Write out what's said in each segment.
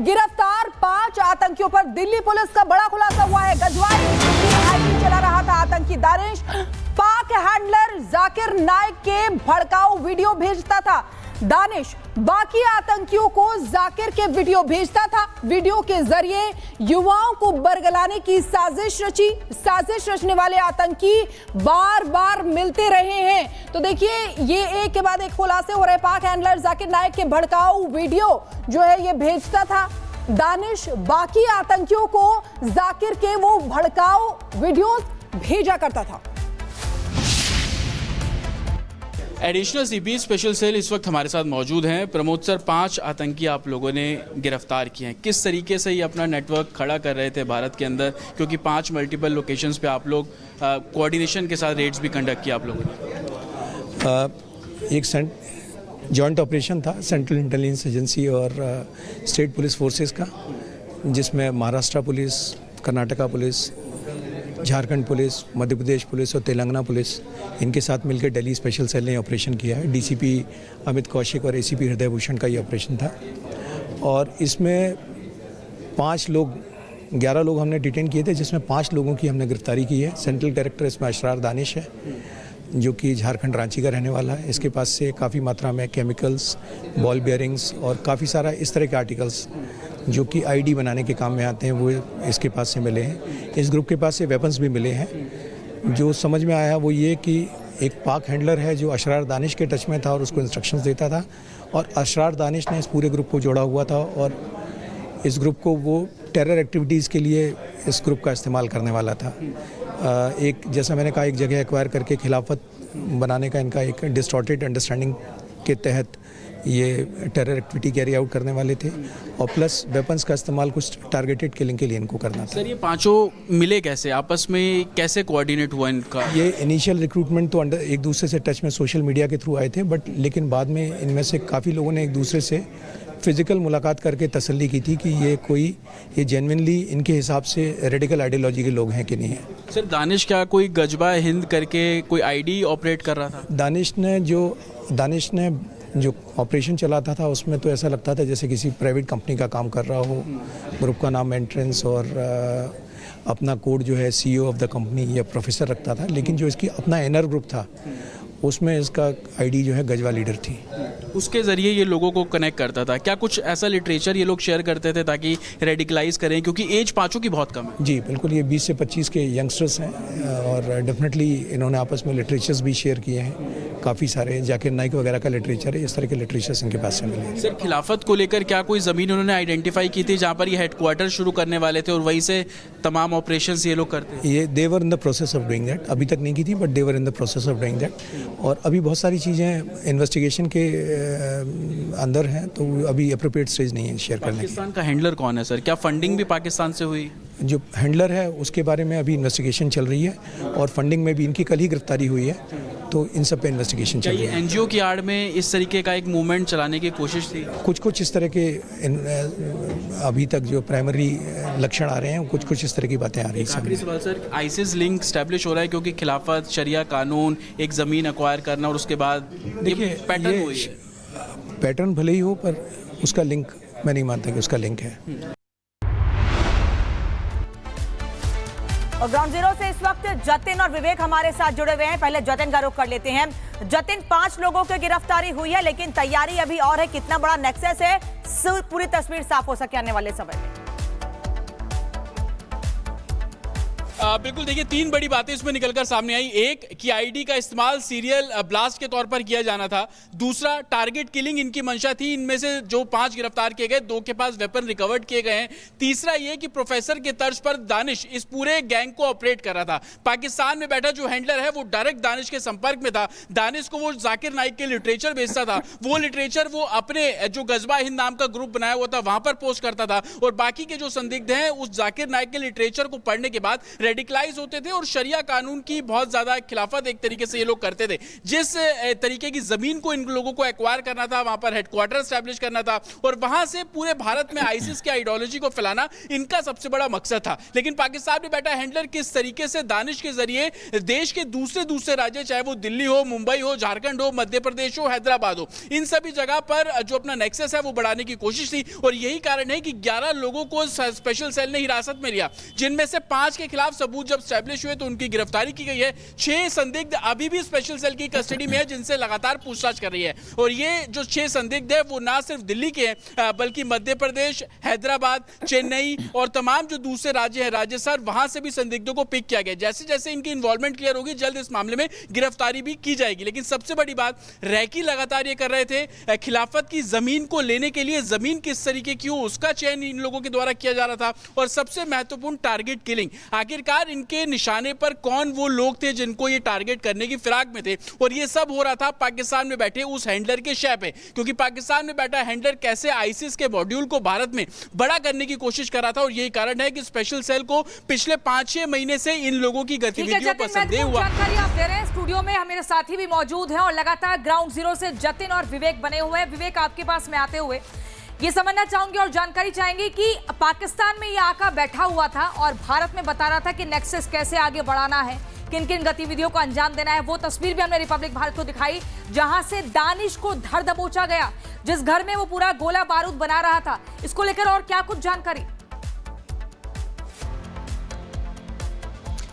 गिरफ्तार 5 आतंकियों पर दिल्ली पुलिस का बड़ा खुलासा हुआ है। गजवाई आईडी चला रहा था आतंकी दानिश, पाक हैंडलर जाकिर नाइक के भड़काऊ वीडियो भेजता था। दानिश बाकी आतंकियों को जाकिर के वीडियो भेजता था। वीडियो के जरिए युवाओं को बरगलाने की साजिश रची। साजिश रचने वाले आतंकी बार बार मिलते रहे हैं। तो देखिए, ये एक के बाद एक खुलासे हो रहे। पाक हैंडलर जाकिर नाइक के भड़काऊ वीडियो जो है ये भेजता था दानिश, बाकी आतंकियों को जाकिर के वो भड़काऊ वीडियोस भेजा करता था। एडिशनल सीपी स्पेशल सेल इस वक्त हमारे साथ मौजूद हैं। प्रमोद सर, 5 आतंकी आप लोगों ने गिरफ्तार किए हैं। किस तरीके से ये अपना नेटवर्क खड़ा कर रहे थे भारत के अंदर, क्योंकि 5 मल्टीपल लोकेशंस पे आप लोग कोऑर्डिनेशन के साथ रेड्स भी कंडक्ट किया आप लोगों ने? एक जॉइंट ऑपरेशन था सेंट्रल इंटेलिजेंस एजेंसी और स्टेट पुलिस फोर्सेस का, जिसमें Maharashtra police, Karnataka police, Jharkhand police, Madhya Pradesh police और तेलंगाना पुलिस, इनके साथ मिलकर दिल्ली स्पेशल सेल ने ऑपरेशन किया है। डीसीपी अमित कौशिक और एसीपी हृदय भूषण का ये ऑपरेशन था। और इसमें 11 लोग हमने डिटेन किए थे, जिसमें 5 लोगों की हमने गिरफ्तारी की है। सेंट्रल डायरेक्टर इसमें अशरार दानिश है, जो कि झारखंड रांची का रहने वाला है। इसके पास से काफ़ी मात्रा में केमिकल्स, बॉल बेयरिंग्स और काफ़ी सारा इस तरह के आर्टिकल्स जो कि आईडी बनाने के काम में आते हैं, वो इसके पास से मिले हैं। इस ग्रुप के पास से वेपन्स भी मिले हैं। जो समझ में आया वो ये कि एक पाक हैंडलर है जो अशरार दानिश के टच में था और उसको इंस्ट्रक्शंस देता था, और अशरार दानिश ने इस पूरे ग्रुप को जोड़ा हुआ था और इस ग्रुप को वो टेरर एक्टिविटीज़ के लिए इस ग्रुप का इस्तेमाल करने वाला था। एक, जैसा मैंने कहा, एक जगह एक्वायर करके खिलाफत बनाने का इनका एक डिस्टॉर्टेड अंडरस्टैंडिंग के तहत ये टेरर एक्टिविटी कैरी आउट करने वाले थे, और प्लस वेपन्स का इस्तेमाल कुछ टारगेटेड किलिंग के लिए इनको करना था। सर, ये 5 मिले कैसे, आपस में कैसे कोऑर्डिनेट हुआ इनका? ये इनिशियल रिक्रूटमेंट तो एक दूसरे से टच में सोशल मीडिया के थ्रू आए थे, बट लेकिन बाद में इनमें से काफ़ी लोगों ने एक दूसरे से फिजिकल मुलाकात करके तसल्ली की थी कि ये जेन्युइनली इनके हिसाब से रेडिकल आइडियोलॉजी के लोग हैं कि नहीं है। सर, दानिश क्या कोई गजबा हिंद करके कोई आईडी ऑपरेट कर रहा था? दानिश ने जो ऑपरेशन चलाता था उसमें तो ऐसा लगता था जैसे किसी प्राइवेट कंपनी का काम कर रहा हो। ग्रुप का नाम एंट्रेंस और अपना कोड जो है सीईओ ऑफ द कंपनी या प्रोफेसर रखता था, लेकिन जो इसकी अपना इनर ग्रुप था उसमें इसका आईडी जो है गजवा लीडर थी। उसके ज़रिए ये लोगों को कनेक्ट करता था। क्या कुछ ऐसा लिटरेचर ये लोग शेयर करते थे ताकि रेडिकलाइज करें, क्योंकि एज 5 की बहुत कम है? जी बिल्कुल, ये 20 से 25 के यंगस्टर्स हैं और डेफिनेटली इन्होंने आपस में लिटरेचर्स भी शेयर किए हैं। काफ़ी सारे जाकिर नाइक वगैरह का लिटरेचर है, इस तरह के लिटरेचर्स इनके पास से मिले। सर, खिलाफत को लेकर क्या कोई ज़मीन उन्होंने आइडेंटिफाई की थी जहाँ पर ये हेडक्वार्टर शुरू करने वाले थे और वहीं से तमाम ऑपरेशंस ये लोग करते? ये they were in the process of doing that. अभी तक नहीं की थी, but they were in the process of doing that. और अभी बहुत सारी चीज़ें इन्वेस्टिगेशन के अंदर हैं, तो अभी अप्रोप्रिएट स्टेज नहीं है शेयर करने की। पाकिस्तान का हैंडलर कौन है सर? क्या फंडिंग भी पाकिस्तान से हुई? जो हैंडलर है उसके बारे में अभी इन्वेस्टिगेशन चल रही है, और फंडिंग में भी इनकी कल ही गिरफ्तारी हुई है, तो इन सब पे इन्वेस्टिगेशन चल रही है। एनजीओ की आड़ में इस तरीके का एक मूवमेंट चलाने की कोशिश थी? कुछ इस तरह के अभी तक जो प्राइमरी लक्षण आ रहे हैं, कुछ इस तरह की बातें आ रही हैं। आखिरी सवाल सर, आईसिस लिंक स्टैब्लिश हो रहा है क्योंकि खिलाफत, शरिया कानून, एक ज़मीन एक्वायर करना और उसके बाद देखिए पैटर्न हुई है। पैटर्न भले ही हो, पर उसका लिंक मैं नहीं मानता कि उसका लिंक है। और ग्राउंड जीरो से इस वक्त जतिन और विवेक हमारे साथ जुड़े हुए हैं। पहले जतिन का रुख कर लेते हैं। जतिन, 5 लोगों की गिरफ्तारी हुई है, लेकिन तैयारी अभी और है। कितना बड़ा नेक्सस है, पूरी तस्वीर साफ हो सके आने वाले समय में? बिल्कुल, देखिए 3 बड़ी बातें इसमें निकलकर सामने आई। एक कि आईडी का इस्तेमाल सीरियल ब्लास्ट के तौर पर किया जाना था। दूसरा, टारगेट किलिंग इनकी मंशा थी। इनमें से जो 5 गिरफ्तार किए गए, 2 के पास वेपन रिकवर्ड किए गए हैं। तीसरा ये कि प्रोफेसर के तर्ज पर दानिश इस पूरे गैंग को ऑपरेट कर रहा था। पाकिस्तान में बैठा जो हैंडलर है वो डायरेक्ट दानिश के संपर्क में था। दानिश को वो जाकिर नाइक के लिटरेचर भेजता था। वो लिटरेचर वो अपने जो गजबा हिंद नाम का ग्रुप बनाया हुआ था वहां पर पोस्ट करता था, और बाकी के जो संदिग्ध हैं उस जाकिर नाइक के लिटरेचर को पढ़ने के बाद रेडिकलाइज होते थे और शरिया कानून की बहुत ज्यादा खिलाफत एक तरीके से ये लोग करते थे। जिस तरीके की जमीन को इन लोगों को एक्वायर करना था, वहां पर हेडक्वार्टर स्टैब्लिश करना था और वहां से पूरे भारत में आईसिस की आइडियोलॉजी को फैलाना इनका सबसे बड़ा मकसद था। लेकिन पाकिस्तान में बैठा हैंडलर किस तरीके से दानिश के जरिए देश के दूसरे राज्य, चाहे वो दिल्ली हो, मुंबई हो, झारखंड हो, मध्य प्रदेश हो, हैदराबाद हो, इन सभी जगह पर जो अपना नेक्सस है वो बढ़ाने की कोशिश थी। और यही कारण है कि 11 लोगों को स्पेशल सेल ने हिरासत में लिया, जिनमें से 5 के खिलाफ सबूत जब स्टैब्लिश हुए तो उनकी गिरफ्तारी की गई है। 6 संदिग्ध अभी भी स्पेशल सेल की कस्टडी में है, जिनसे लगातार पूछताछ कर रही है। और ये जो 6 संदिग्ध है वो ना सिर्फ दिल्ली के हैं बल्कि मध्य प्रदेश, हैदराबाद, चेन्नई और तमाम जो दूसरे राज्य हैं, राजस्थान, वहां से भी संदिग्धों को पिक किया गया। जैसे जैसे इनकी इन्वॉल्वमेंट क्लियर होगी, जल्द इस मामले में गिरफ्तारी भी की जाएगी। लेकिन सबसे बड़ी बात, रैकी लगातार ये कर रहे थे खिलाफत की जमीन को लेने के लिए, जमीन किस तरीके की हो उसका चयन इन लोगों के द्वारा किया जा रहा था। और सबसे महत्वपूर्ण, टारगेट किलिंग। आखिरकार इनके निशाने पर कौन वो लोग थे जिनको ये टारगेट करने की फिराक में थे। और ये सब हो रहा था पाकिस्तान में बैठे उस हैंडलर के शय पे, क्योंकि पाकिस्तान में बैठा हैंडलर कैसे आईसिस के मॉड्यूल को भारत में बड़ा करने की कोशिश कर रहा था। और यही कारण है कि स्पेशल सेल को पिछले 5-6 महीने से इन लोगों की गतिविधियों पर संदेह हुआ। जानकारी आप दे रहे हैं, स्टूडियो में मेरे साथी भी मौजूद हैं और लगातार ग्राउंड जीरो से जतिन और विवेक बने हुए हैं। विवेक, आपके पास मैं आते हुए ये समझना चाहूंगी और जानकारी चाहेंगे कि पाकिस्तान में ये आका बैठा हुआ था और भारत में बता रहा था कि नेक्सस कैसे आगे बढ़ाना है, किन किन गतिविधियों को अंजाम देना है। वो तस्वीर भी हमने रिपब्लिक भारत को दिखाई जहां से दानिश को धर दबोचा गया, जिस घर में वो पूरा गोला बारूद बना रहा था। इसको लेकर और क्या कुछ जानकारी?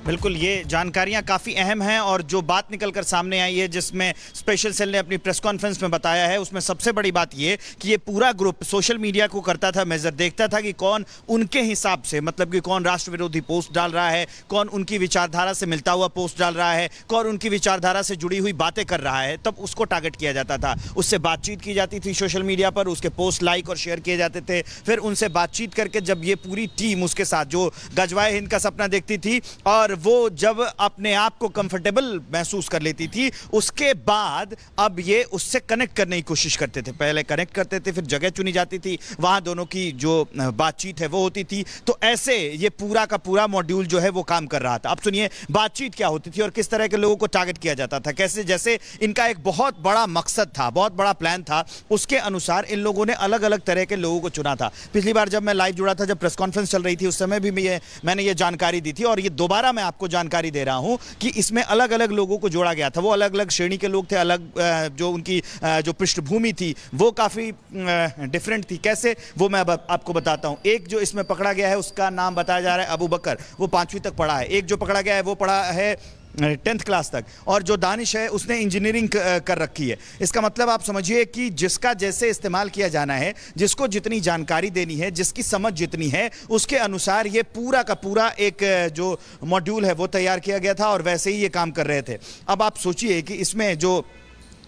बिल्कुल, ये जानकारियां काफ़ी अहम हैं और जो बात निकलकर सामने आई है, जिसमें स्पेशल सेल ने अपनी प्रेस कॉन्फ्रेंस में बताया है, उसमें सबसे बड़ी बात ये कि ये पूरा ग्रुप सोशल मीडिया को करता था मेजर, देखता था कि कौन उनके हिसाब से, मतलब कि कौन राष्ट्र विरोधी पोस्ट डाल रहा है, कौन उनकी विचारधारा से मिलता हुआ पोस्ट डाल रहा है, कौन उनकी विचारधारा से जुड़ी हुई बातें कर रहा है, तब उसको टारगेट किया जाता था। उससे बातचीत की जाती थी सोशल मीडिया पर, उसके पोस्ट लाइक और शेयर किए जाते थे। फिर उनसे बातचीत करके जब ये पूरी टीम उसके साथ जो गजवाए हिंद का सपना देखती थी और वो जब अपने आप को कंफर्टेबल महसूस कर लेती थी, उसके बाद अब ये उससे कनेक्ट करने की कोशिश करते थे। पहले कनेक्ट करते थे, फिर जगह चुनी जाती थी, वहां दोनों की जो बातचीत है वो होती थी। तो ऐसे ये पूरा का पूरा मॉड्यूल जो है वो काम कर रहा था। अब सुनिए बातचीत क्या होती थी और किस तरह के लोगों को टारगेट किया जाता था, कैसे जैसे इनका एक बहुत बड़ा मकसद था, बहुत बड़ा प्लान था, उसके अनुसार इन लोगों ने अलग अलग तरह के लोगों को चुना था। पिछली बार जब मैं लाइव जुड़ा था, जब प्रेस कॉन्फ्रेंस चल रही थी, उस समय भी मैंने ये जानकारी दी थी और ये दोबारा मैं आपको जानकारी दे रहा हूं कि इसमें अलग अलग लोगों को जोड़ा गया था। वो अलग अलग श्रेणी के लोग थे, अलग जो उनकी जो पृष्ठभूमि थी वो काफी डिफरेंट थी। कैसे, वो मैं अब आपको बताता हूं। एक जो इसमें पकड़ा गया है उसका नाम बताया जा रहा है अबू बकर, वो 5वीं तक पढ़ा है। एक जो पकड़ा गया है वो पढ़ा है 10th क्लास तक, और जो दानिश है उसने इंजीनियरिंग कर रखी है। इसका मतलब आप समझिए कि जिसका जैसे इस्तेमाल किया जाना है, जिसको जितनी जानकारी देनी है, जिसकी समझ जितनी है, उसके अनुसार ये पूरा का पूरा एक जो मॉड्यूल है वो तैयार किया गया था और वैसे ही ये काम कर रहे थे। अब आप सोचिए कि इसमें जो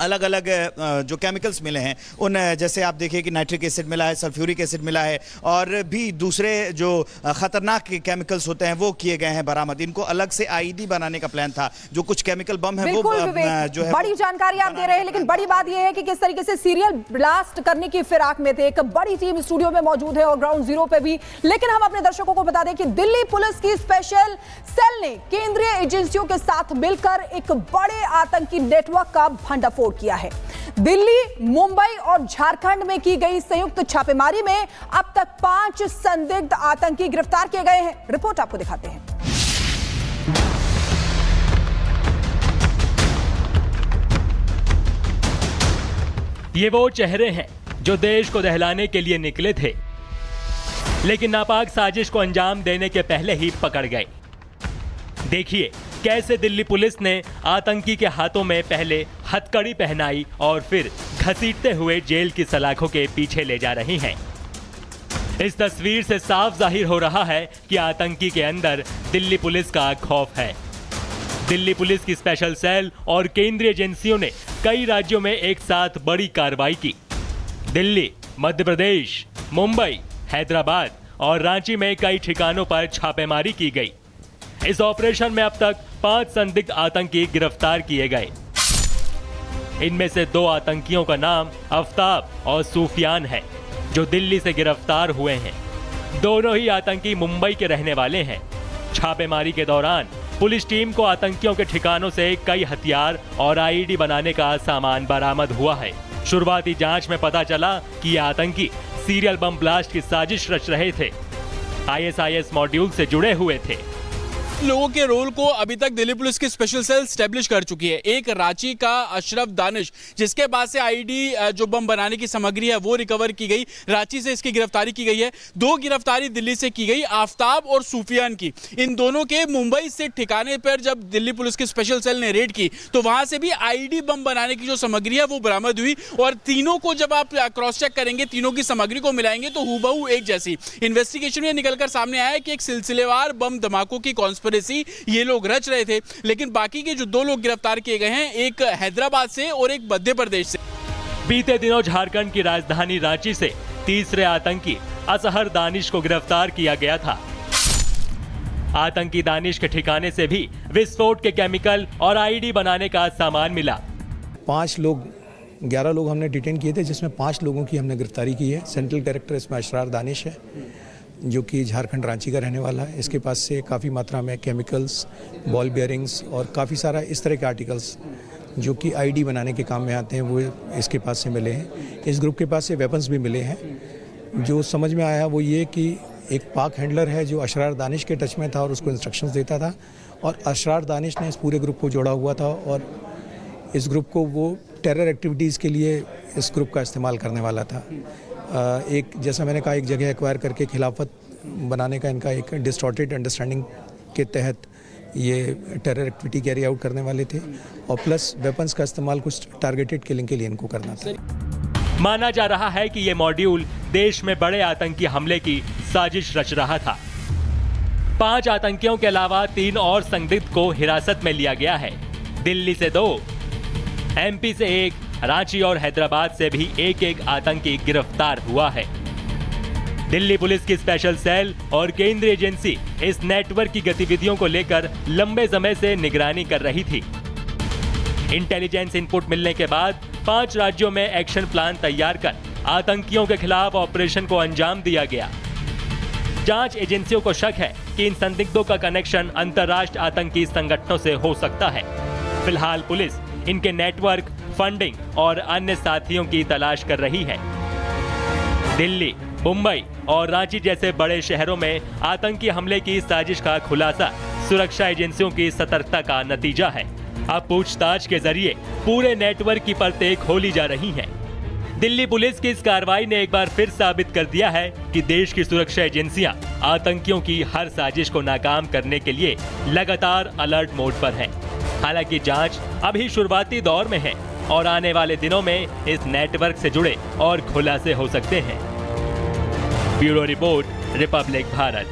अलग अलग जो केमिकल्स मिले हैं, उन जैसे आप देखिए कि नाइट्रिक एसिड मिला है, सल्फ्यूरिक एसिड मिला है और भी दूसरे जो खतरनाक केमिकल्स होते हैं वो किए गए हैं बरामद। इनको अलग से आईडी बनाने का प्लान था। जो कुछ केमिकल बम है वो जो है बड़ी जानकारी आप दे रहे हैं, लेकिन बड़ी बात यह है कि किस तरीके से सीरियल ब्लास्ट करने की फिराक में थे। एक बड़ी टीम स्टूडियो में मौजूद है और ग्राउंड जीरो पे भी। लेकिन हम अपने दर्शकों को बता दें कि दिल्ली पुलिस की स्पेशल सेल ने केंद्रीय एजेंसियों के साथ मिलकर एक बड़े आतंकी नेटवर्क का भंडाफोड़ किया है। दिल्ली, मुंबई और झारखंड में की गई संयुक्त छापेमारी में अब तक 5 संदिग्ध आतंकी गिरफ्तार किए गए हैं। रिपोर्ट आपको दिखाते हैं। ये वो चेहरे हैं जो देश को दहलाने के लिए निकले थे, लेकिन नापाक साजिश को अंजाम देने के पहले ही पकड़ गए। देखिए कैसे दिल्ली पुलिस ने आतंकी के हाथों में पहले हथकड़ी पहनाई और फिर घसीटते हुए जेल की सलाखों के पीछे ले जा रही हैं। इस तस्वीर से साफ जाहिर हो रहा है कि आतंकी के अंदर दिल्ली पुलिस का खौफ है। दिल्ली पुलिस की स्पेशल सेल और केंद्रीय एजेंसियों ने कई राज्यों में एक साथ बड़ी कार्रवाई की। दिल्ली, मध्य प्रदेश, मुंबई, हैदराबाद और रांची में कई ठिकानों पर छापेमारी की गई। इस ऑपरेशन में अब तक 5 संदिग्ध आतंकी गिरफ्तार किए गए। इनमें से 2 आतंकियों का नाम आफ्ताब और सूफियान है, जो दिल्ली से गिरफ्तार हुए हैं। दोनों ही आतंकी मुंबई के रहने वाले हैं। छापेमारी के दौरान पुलिस टीम को आतंकियों के ठिकानों से कई हथियार और आईईडी बनाने का सामान बरामद हुआ है। शुरुआती जांच में पता चला कि ये आतंकी सीरियल बम ब्लास्ट की साजिश रच रहे थे, आईएसआईएस मॉड्यूल से जुड़े हुए थे। लोगों के रोल को अभी तक दिल्ली पुलिस की स्पेशल सेल स्टैब्लिश कर चुकी है। एक रांची का अशरफ दानिश, जिसके पास से आईडी जो बम बनाने की सामग्री है वो रिकवर की गई, रांची से इसकी गिरफ्तारी की गई है। 2 गिरफ्तारी दिल्ली से की गई, आफ्ताब और सूफियान की। इन दोनों के मुंबई से ठिकाने पर जब दिल्ली पुलिस की स्पेशल सेल ने रेड की तो वहां से भी आईडी बम बनाने की जो सामग्री है वो बरामद हुई। और तीनों को जब आप क्रॉस चेक करेंगे, तीनों की सामग्री को मिलाएंगे तो हूबहू एक जैसी। इन्वेस्टिगेशन में निकलकर सामने आया कि एक सिलसिलेवार बम धमाकों की ये लोग रच रहे थे। लेकिन बाकी के जो 2 लोग गिरफ्तार किए गए हैं, एक हैदराबाद से और एक मध्य प्रदेश से। बीते दिनों झारखंड की राजधानी रांची से तीसरे आतंकी असहर दानिश को गिरफ्तार किया गया था। आतंकी दानिश के ठिकाने से भी विस्फोट के केमिकल और आईडी बनाने का सामान मिला। 11 लोग हमने डिटेन किए थे, जिसमें 5 लोगों की हमने गिरफ्तारी की है। सेंट्रल डायरेक्टर इसमें अशरार दानिश है, जो कि झारखंड रांची का रहने वाला है। इसके पास से काफ़ी मात्रा में केमिकल्स, बॉल बेयरिंग्स और काफ़ी सारा इस तरह के आर्टिकल्स जो कि आईडी बनाने के काम में आते हैं वो इसके पास से मिले हैं। इस ग्रुप के पास से वेपन्स भी मिले हैं। जो समझ में आया वो ये कि एक पाक हैंडलर है जो अशरार दानिश के टच में था और उसको इंस्ट्रक्शंस देता था, और अशरार दानिश ने इस पूरे ग्रुप को जोड़ा हुआ था और इस ग्रुप को वो टेरर एक्टिविटीज़ के लिए इस ग्रुप का इस्तेमाल करने वाला था। एक जैसा मैंने कहा, एक जगह एक्वायर करके खिलाफत बनाने का इनका एक डिस्टॉर्टेड अंडरस्टैंडिंग के तहत ये टेरर एक्टिविटी कैरी आउट करने वाले थे, और प्लस वेपन्स का इस्तेमाल कुछ टारगेटेड किलिंग के लिए इनको करना था। माना जा रहा है कि ये मॉड्यूल देश में बड़े आतंकी हमले की साजिश रच रहा था। 5 आतंकियों के अलावा 3 और संदिग्ध को हिरासत में लिया गया है। दिल्ली से 2, एमपी से 1, रांची और हैदराबाद से भी एक आतंकी गिरफ्तार हुआ है। दिल्ली पुलिस की स्पेशल सेल और केंद्रीय एजेंसी इस नेटवर्क की गतिविधियों को लेकर लंबे समय से निगरानी कर रही थी। इंटेलिजेंस इनपुट मिलने के बाद 5 राज्यों में एक्शन प्लान तैयार कर आतंकियों के खिलाफ ऑपरेशन को अंजाम दिया गया। जांच एजेंसियों को शक है कि इन संदिग्धों का कनेक्शन अंतर्राष्ट्रीय आतंकी संगठनों से हो सकता है। फिलहाल पुलिस इनके नेटवर्क, फंडिंग और अन्य साथियों की तलाश कर रही है। दिल्ली, मुंबई और रांची जैसे बड़े शहरों में आतंकी हमले की साजिश का खुलासा सुरक्षा एजेंसियों की सतर्कता का नतीजा है। अब पूछताछ के जरिए पूरे नेटवर्क की परतें खोली जा रही हैं। दिल्ली पुलिस की इस कार्रवाई ने एक बार फिर साबित कर दिया है कि देश की सुरक्षा एजेंसियां आतंकियों की हर साजिश को नाकाम करने के लिए लगातार अलर्ट मोड पर हैं। हालांकि जांच अभी शुरुआती दौर में है और आने वाले दिनों में इस नेटवर्क से जुड़े और खुलासे हो सकते हैं। Bureau report, Republic Bharat.